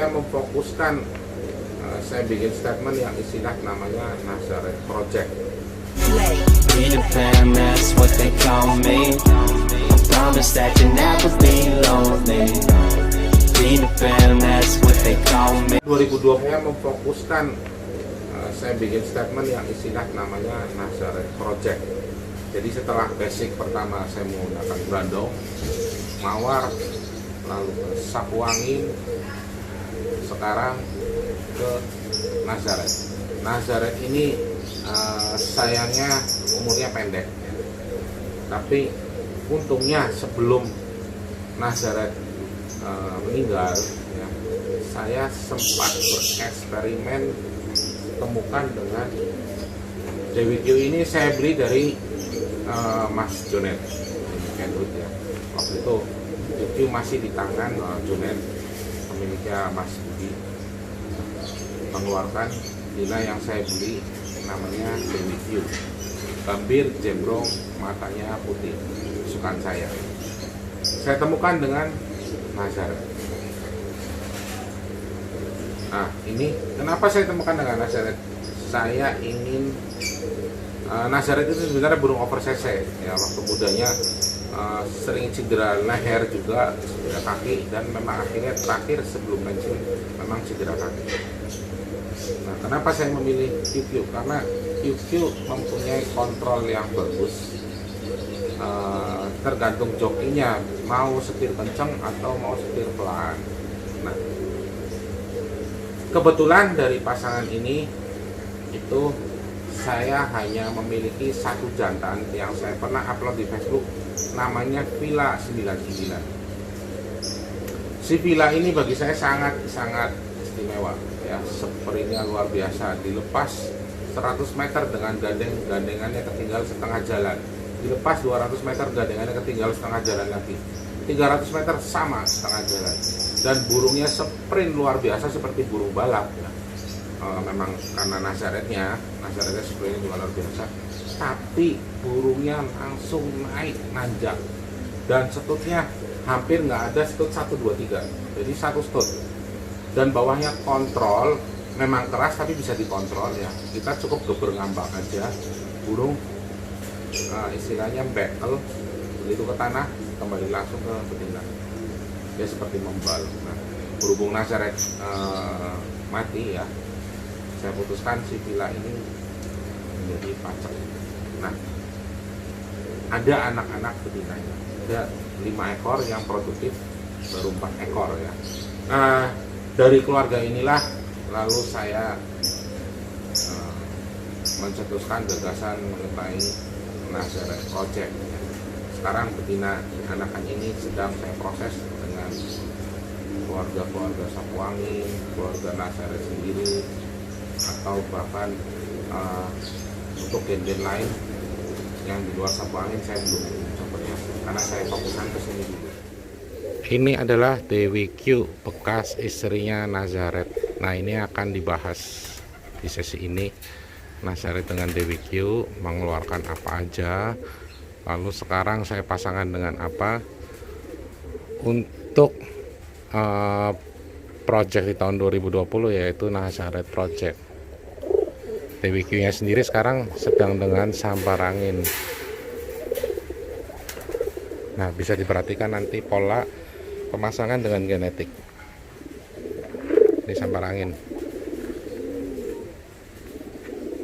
Saya memfokuskan, saya bikin statement yang istilah namanya Nazareth Project. Be the fam, that's what they call me. I promise that you never be lonely. Be the fam, that's what they call me. 2020 saya memfokuskan, saya bikin statement yang istilah namanya Nazareth Project. Jadi setelah basic pertama saya menggunakan Brandong, Mawar, lalu ke Sapu Angin, sekarang ke Nazareth. Nazareth ini sayangnya umurnya pendek, ya. Tapi untungnya sebelum Nazareth meninggal, ya, saya sempat bereksperimen temukan dengan Dewi Q ini. Saya beli dari Mas Jonet Kenwood, ya. Waktu itu Dewi Q masih di tangan Jonet, pemiliknya Mas Budi, mengeluarkan Dina yang saya beli namanya Dewi Q, gambir, jembrong, matanya putih, kesukaan saya. Saya temukan dengan Nazareth. Nah, ini kenapa saya temukan dengan Nazareth? Saya ingin Nazareth itu sebenarnya burung oversize, ya. Waktu mudanya sering cedera leher juga, cedera kaki, dan memang akhirnya terakhir sebelum pensiun memang cedera kaki. Nah, kenapa saya memilih QQ? Karena QQ mempunyai kontrol yang bagus, tergantung jokinya mau setir kenceng atau mau setir pelan. Nah, kebetulan dari pasangan ini itu saya hanya memiliki satu jantan yang saya pernah upload di Facebook, namanya Villa 99. Si Villa ini bagi saya sangat istimewa, ya. Springnya luar biasa, dilepas 100 meter dengan gandengannya ketinggal setengah jalan, dilepas 200 meter gandengannya ketinggal setengah jalan lagi, 300 meter sama setengah jalan, dan burungnya sprint luar biasa seperti burung balap, ya. Memang karena Nazarethnya sprintnya juga luar biasa, tapi burungnya langsung naik nanjak, dan setutnya hampir nggak ada setut 1, 2, 3, jadi satu setut, dan bawahnya kontrol. Memang keras tapi bisa dikontrol, ya. Kita cukup geber ngambak aja, burung istilahnya bekel, begitu ke tanah kembali langsung ke betina, dia seperti membal. Nah, berhubung Nazareth mati, ya, saya putuskan si Villa ini menjadi pacak. Nah, ada anak-anak betinanya, ada 5 ekor yang produktif, baru 4 ekor, ya. Nah, dari keluarga inilah lalu saya mencetuskan gagasan mengenai Nazareth Project, ya. Sekarang betina anakan ini sedang saya proses dengan keluarga Sapu Angin, keluarga Nazareth sendiri, atau bahkan untuk gen-gen lain yang di luar Sapu Angin saya belum coba, karena saya fokuskan ke sini dulu. Ini adalah Dewi Q, bekas istrinya Nazareth. Nah, ini akan dibahas di sesi ini. Nazareth dengan Dewi Q mengeluarkan apa aja, lalu sekarang saya pasangkan dengan apa untuk project di tahun 2020, yaitu Nazareth Project. Dewi Q nya sendiri sekarang sedang dengan Sampar Angin. Nah, bisa diperhatikan nanti pola pemasangan dengan genetik. Ini Sampar Angin,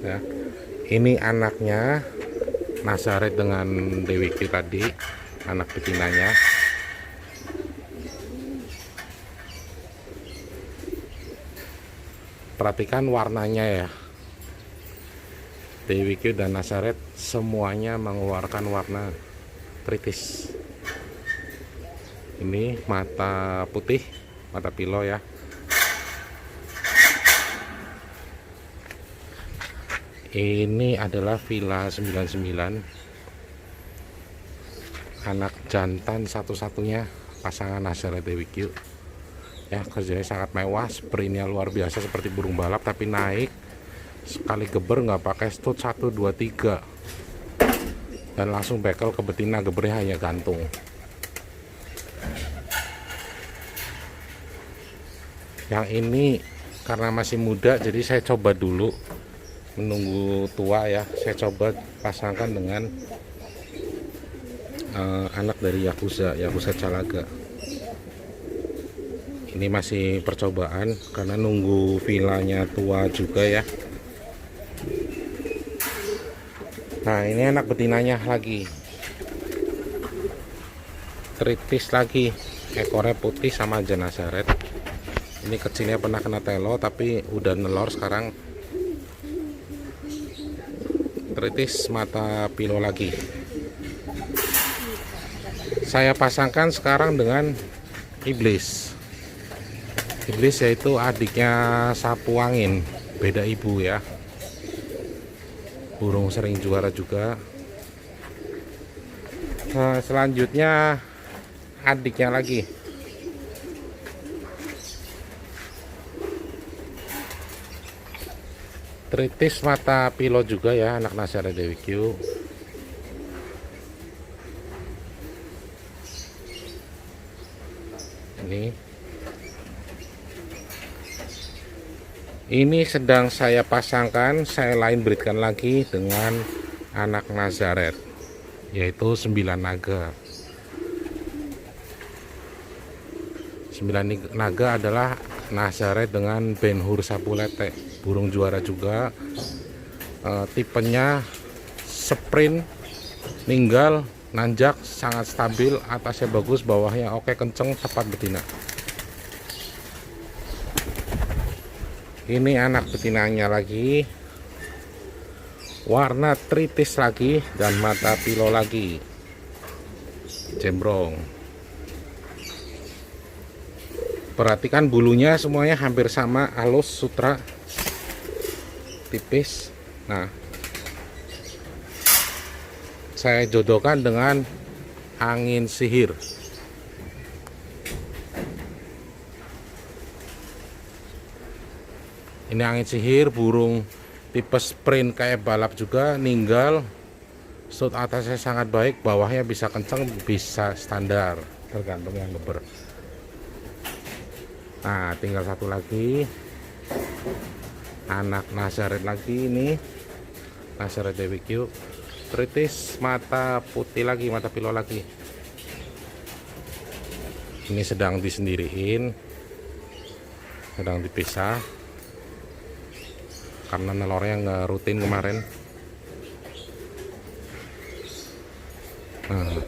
ya. Ini anaknya Nazareth dengan Dewi Q tadi, anak betinanya. Perhatikan warnanya, ya. Dewi Q dan Nazareth semuanya mengeluarkan warna kritis. Ini mata putih, mata pilo, ya. Ini adalah Villa 99, anak jantan satu-satunya pasangan Nazareth Dewi Q, ya. Kerjanya sangat mewah, sprintnya luar biasa seperti burung balap, tapi naik sekali geber nggak pakai stud 1, 2, 3, dan langsung bekel ke betina, gebernya hanya gantung. Yang ini karena masih muda, jadi saya coba dulu, menunggu tua ya. Saya coba pasangkan dengan anak dari Yakuza Calaga. Ini masih percobaan karena nunggu vilanya tua juga ya. Nah, ini anak betinanya lagi. Tritis lagi, ekornya putih sama Nazaret. Ini kecilnya pernah kena telo tapi udah nelor sekarang. Tritis mata pilo lagi. Saya pasangkan sekarang dengan Iblis. Iblis yaitu adiknya sapu angin, beda ibu ya. Burung sering juara juga. Nah, selanjutnya adiknya lagi. Tritis mata pilo juga ya, anak Nazaret Dewi Q. Ini sedang saya pasangkan, saya line breedkan lagi dengan anak Nazaret, yaitu 9 naga. 9 naga adalah Nazaret dengan Ben-Hur Sapulete, burung juara juga. Tipenya sprint, ninggal, nanjak, sangat stabil, atasnya bagus, bawahnya oke, kenceng, tepat betina. Ini anak betinanya lagi, warna tritis lagi dan mata pilo lagi, jembrong. Perhatikan bulunya semuanya hampir sama, halus, sutra, tipis. Nah, saya jodohkan dengan angin sihir. Ini angin sihir, burung tipe sprint kayak balap juga, ninggal. Shoot atasnya sangat baik, bawahnya bisa kenceng, bisa standar, tergantung yang ngeber. Nah, tinggal satu lagi, anak Nazaret lagi. Ini Nazaret Dewi Q, tritis, mata putih lagi, mata pilo lagi. Ini sedang disendiriin, sedang dipisah karena nelornya nggak rutin kemarin. Nah,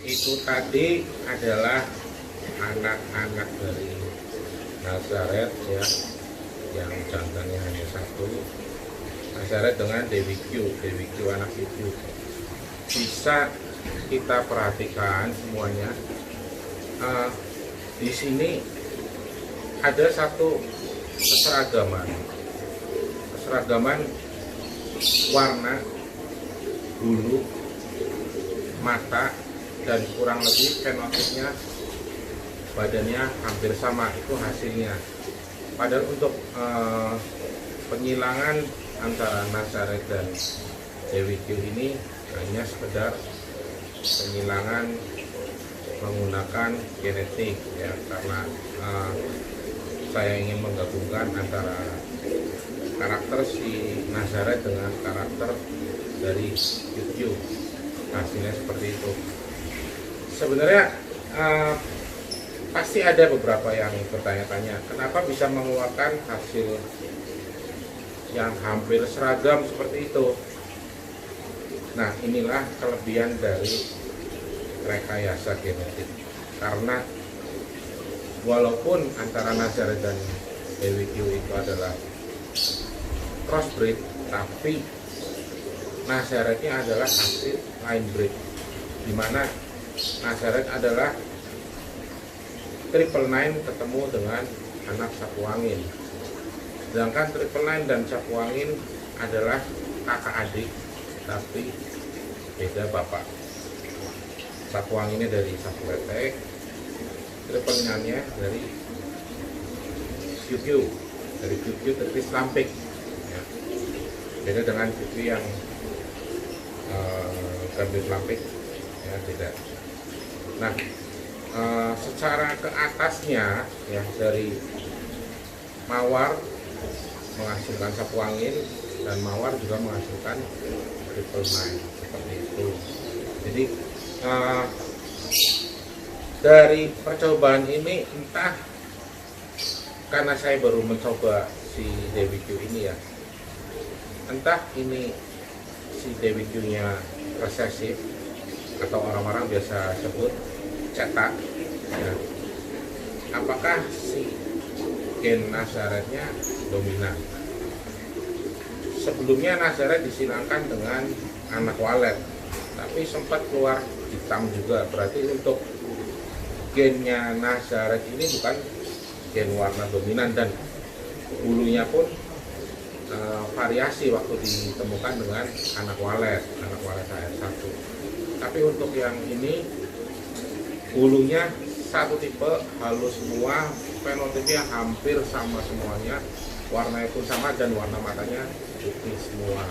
itu tadi adalah anak-anak dari Nazaret ya, yang jantannya hanya satu. Nazaret dengan Dewi Q anak itu bisa kita perhatikan semuanya. Di sini ada satu keseragaman warna, bulu, mata, dan kurang lebih fenotipnya, badannya hampir sama. Itu hasilnya. Padahal untuk penyilangan antara Nazaret dan Dewi Q ini hanya sekedar penyilangan menggunakan genetik ya, karena saya ingin menggabungkan antara karakter si Nazaret dengan karakter dari Q. Hasilnya seperti itu. Sebenarnya pasti ada beberapa yang bertanya-tanya, kenapa bisa mengeluarkan hasil yang hampir seragam seperti itu. Nah, inilah kelebihan dari rekayasa genetik. Karena walaupun antara Nazaret dan Dewi Q itu adalah crossbreed, tapi Nazaretnya adalah hasil line breed, dimana Nazaret adalah triple nine ketemu dengan anak sapu angin. Sedangkan triple nine dan sapu angin adalah kakak adik, tapi beda bapak. Sapu anginnya dari sapu letek, triple nine-nya dari QQ, dari QQ tritis lampik. Ya. Beda dengan TV yang gambir lapik, ya beda. Nah, secara ke atasnya ya, dari mawar menghasilkan sapu angin dan mawar juga menghasilkan triple nine seperti itu. Jadi dari percobaan ini, entah karena saya baru mencoba si DWQ ini ya, entah ini si DWQ-nya resesif atau orang-orang biasa sebut cetak ya. Apakah si gen Nazaretnya dominan? Sebelumnya Nazaret disilangkan dengan anak walet, tapi sempat keluar hitam juga. Berarti untuk gennya Nazaret ini bukan gen warna dominan, dan bulunya pun variasi waktu ditemukan dengan anak walet saya satu. Tapi untuk yang ini bulunya satu tipe, halus semua, fenotipnya hampir sama semuanya, warnanya pun sama, dan warna matanya putih semua.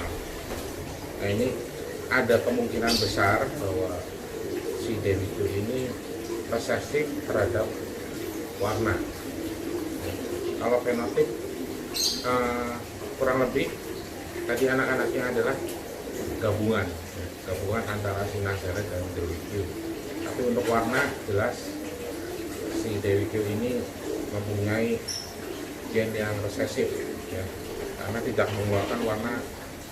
Nah, ini ada kemungkinan besar bahwa si DWQ ini resesif terhadap warna. Kalau fenotip kurang lebih tadi anak-anaknya adalah gabungan antara si Nazaret dan DWQ. Tapi untuk warna jelas si DWQ ini mempunyai gen yang resesif ya, karena tidak mengeluarkan warna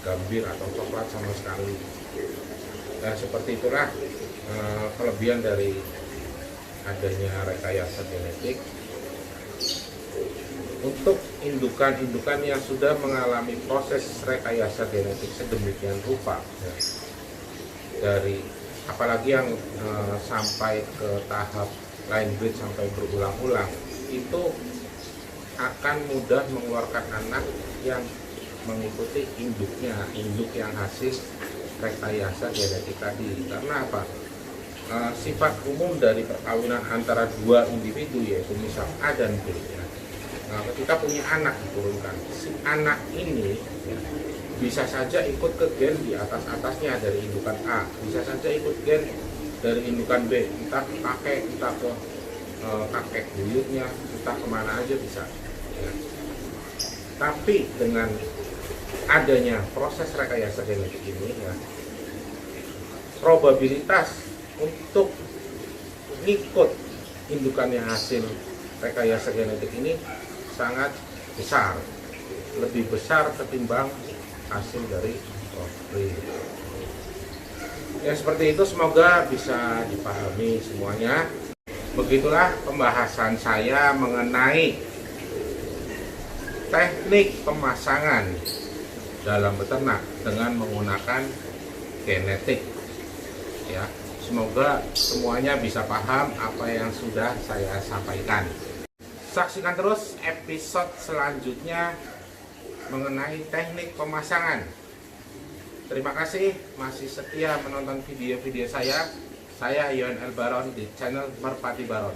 gambir atau coklat sama sekali. Dan seperti itulah kelebihan dari adanya rekayasa genetik untuk indukan-indukan yang sudah mengalami proses rekayasa genetik sedemikian rupa ya. Dari apalagi yang sampai ke tahap line breed sampai berulang-ulang, itu akan mudah mengeluarkan anak yang mengikuti induk yang hasil rekayasa genetik tadi. Karena apa? Sifat umum dari perkawinan antara dua individu, yaitu misal A dan B ya. Nah, ketika punya anak diturunkan, si anak ini ya, bisa saja ikut ke gen di atasnya dari indukan A, bisa saja ikut gen dari indukan B, entah ke kakek, entah ke kakek buyutnya, entah kemana aja bisa ya. Tapi dengan adanya proses rekayasa genetik ini ya, probabilitas untuk ngikut indukan yang hasil rekayasa genetik ini sangat besar, lebih besar ketimbang hasil dari crossbreed. Ya seperti itu, semoga bisa dipahami semuanya. Begitulah pembahasan saya mengenai teknik pemasangan dalam beternak dengan menggunakan genetik ya. Semoga semuanya bisa paham apa yang sudah saya sampaikan. Saksikan terus episode selanjutnya mengenai teknik pemasangan. Terima kasih masih setia menonton video-video saya. Saya Yon El Baron di channel Merpati Baron.